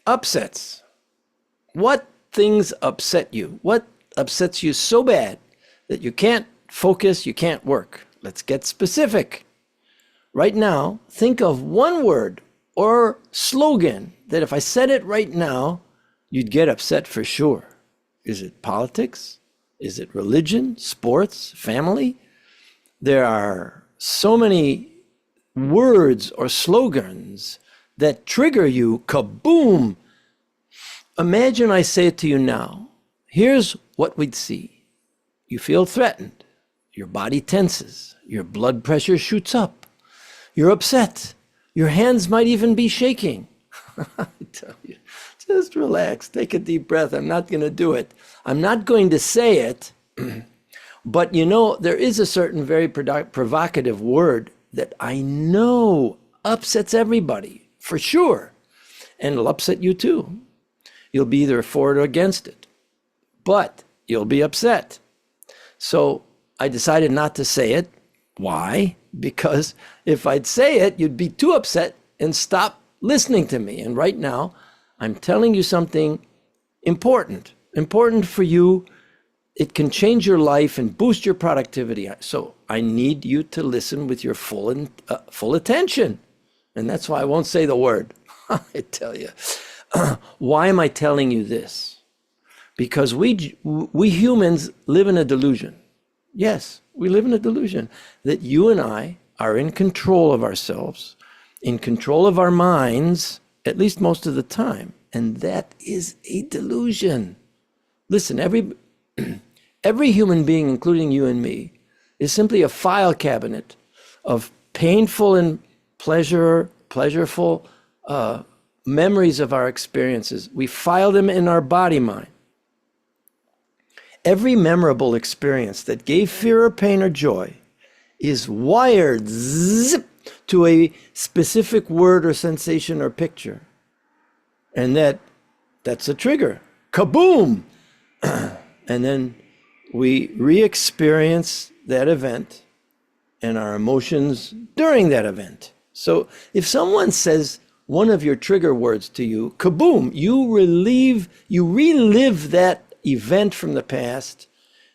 Upsets. What things upset you? What upsets you so bad that you can't focus, you can't work? Let's get specific. Right now, think of one word or slogan that if I said it right now, you'd get upset for sure. Is it politics? Is it religion, sports, family? There are so many words or slogans that trigger you. Kaboom! Imagine I say it to you now. Here's what we'd see. You feel threatened. Your body tenses. Your blood pressure shoots up. You're upset. Your hands might even be shaking. I tell you, just relax. Take a deep breath. I'm not going to do it. I'm not going to say it. But you know, there is a certain very provocative word that I know upsets everybody, for sure. And it'll upset you too. You'll be either for it or against it. But you'll be upset. So I decided not to say it. Why? Because if I'd say it, you'd be too upset and stop listening to me. And right now, I'm telling you something important for you. It can change your life and boost your productivity. So I need you to listen with your full attention. And that's why I won't say the word. I tell you. Why am I telling you this? Because we humans live in a delusion. Yes, we live in a delusion that you and I are in control of ourselves, in control of our minds, at least most of the time. And that is a delusion. Listen, every human being, including you and me, is simply a file cabinet of painful and pleasureful memories of our experiences. We file them in our body mind. Every memorable experience that gave fear or pain or joy is wired zip to a specific word or sensation or picture. And that's a trigger. Kaboom! And then we re-experience that event and our emotions during that event. So if someone says one of your trigger words to you, kaboom, you relive that event from the past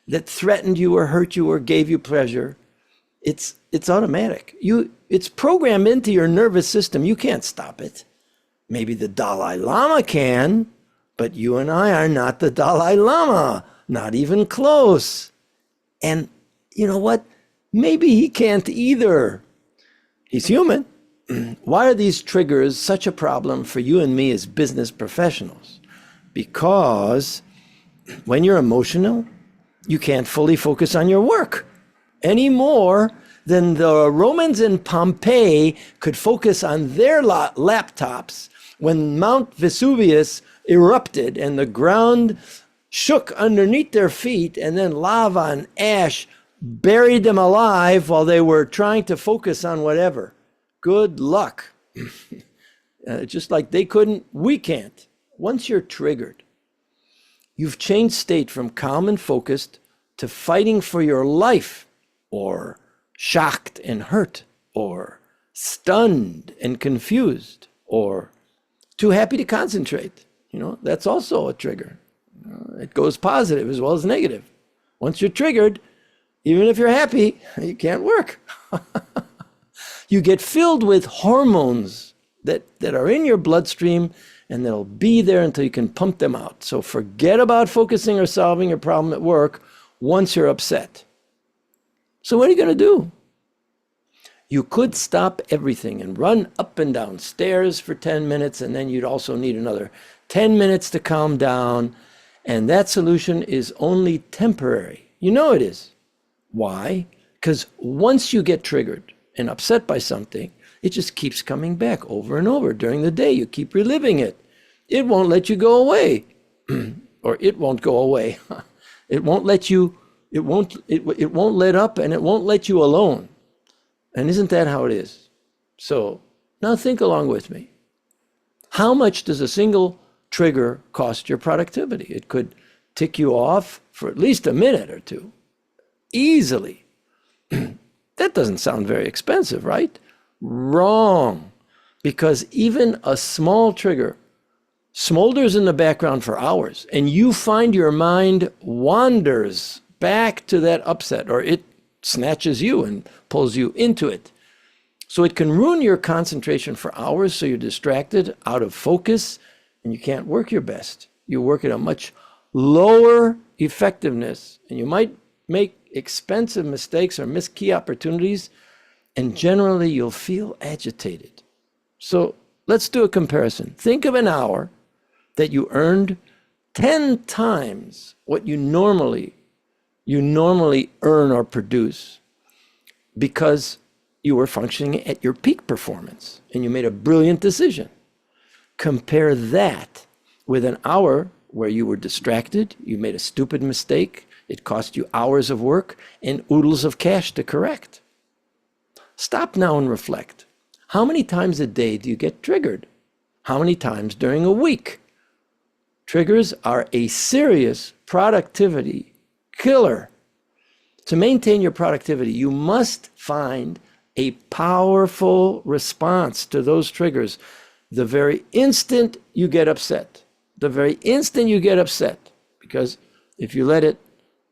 that threatened you or hurt you or gave you pleasure. It's automatic. It's programmed into your nervous system. You can't stop it. Maybe the Dalai Lama can, but you and I are not the Dalai Lama, not even close. And you know what? Maybe he can't either. He's human. Why are these triggers such a problem for you and me as business professionals? Because when you're emotional, you can't fully focus on your work any more than the Romans in Pompeii could focus on their laptops when Mount Vesuvius erupted and the ground shook underneath their feet and then lava and ash buried them alive while they were trying to focus on whatever. Good luck. Just like they couldn't, we can't. Once you're triggered, you've changed state from calm and focused to fighting for your life, or shocked and hurt, or stunned and confused, or too happy to concentrate. You know, that's also a trigger. It goes positive as well as negative. Once you're triggered, even if you're happy, you can't work. You get filled with hormones that are in your bloodstream, and they'll be there until you can pump them out. So forget about focusing or solving your problem at work once you're upset. So what are you going to do? You could stop everything and run up and down stairs for 10 minutes, and then you'd also need another 10 minutes to calm down. And that solution is only temporary. You know it is. Why? Because once you get triggered and upset by something, it just keeps coming back over and over during the day. You keep reliving it. It won't let you go away. Or it won't go away. It won't let you, it won't let up, and it won't let you alone. And isn't that how it is? So now think along with me. How much does a single trigger cost your productivity? It could tick you off for at least a minute or two. Easily. That doesn't sound very expensive, right? Wrong. Because even a small trigger smolders in the background for hours, and you find your mind wanders back to that upset, or it snatches you and pulls you into it. So it can ruin your concentration for hours, so you're distracted, out of focus, and you can't work your best. You work at a much lower effectiveness, and you might make expensive mistakes or miss key opportunities, and generally you'll feel agitated. So let's do a comparison. Think of an hour that you earned 10 times what you normally earn or produce because you were functioning at your peak performance and you made a brilliant decision. Compare that with an hour where you were distracted, you made a stupid mistake, it cost you hours of work and oodles of cash to correct. Stop now and reflect. How many times a day do you get triggered? How many times during a week? Triggers are a serious productivity killer. To maintain your productivity, you must find a powerful response to those triggers the very instant you get upset. The very instant you get upset. Because if you let it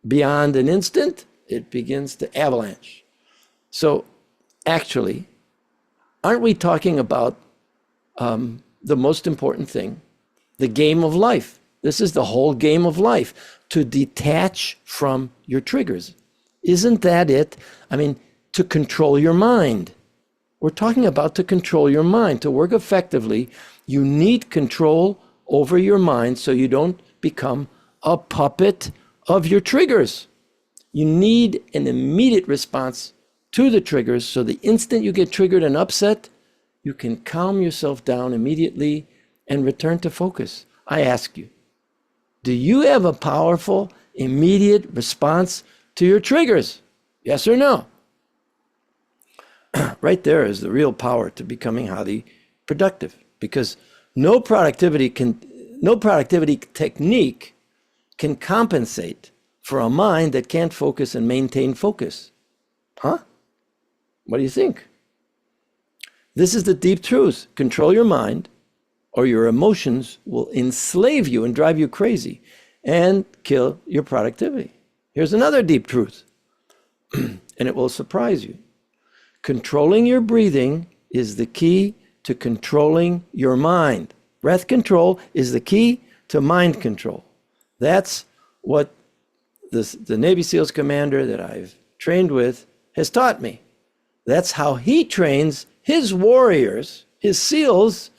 beyond an instant, it begins to avalanche. So actually, aren't we talking about the most important thing? The game of life. This is the whole game of life. To detach from your triggers. Isn't that it? I mean, to control your mind. We're talking about to control your mind. To work effectively, you need control over your mind so you don't become a puppet of your triggers. You need an immediate response to the triggers so the instant you get triggered and upset, you can calm yourself down immediately and return to focus. I ask you, do you have a powerful, immediate response to your triggers? Yes or no? Right there is the real power to becoming highly productive, because no productivity technique can compensate for a mind that can't focus and maintain focus. Huh? What do you think? This is the deep truth. Control your mind, or your emotions will enslave you and drive you crazy and kill your productivity. Here's another deep truth, and it will surprise you. Controlling your breathing is the key to controlling your mind. Breath control is the key to mind control. That's what the Navy SEALs commander that I've trained with has taught me. That's how he trains his warriors, his SEALs,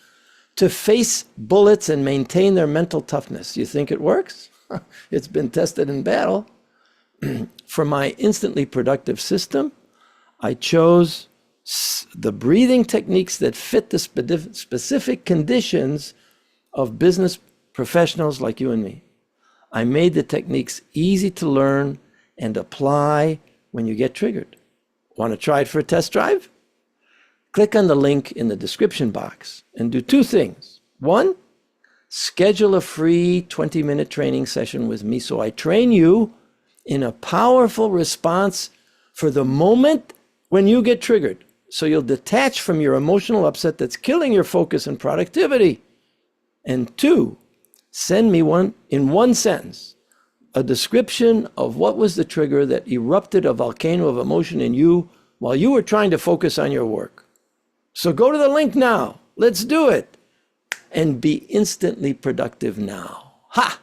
to face bullets and maintain their mental toughness. You think it works? It's been tested in battle. For my instantly productive system, I chose the breathing techniques that fit the specific conditions of business professionals like you and me. I made the techniques easy to learn and apply when you get triggered. Want to try it for a test drive? Click on the link in the description box and do two things. One, schedule a free 20-minute training session with me so I train you in a powerful response for the moment when you get triggered. So you'll detach from your emotional upset that's killing your focus and productivity. And two, send me in one sentence, a description of what was the trigger that erupted a volcano of emotion in you while you were trying to focus on your work. So go to the link now. Let's do it. And be instantly productive now. Ha!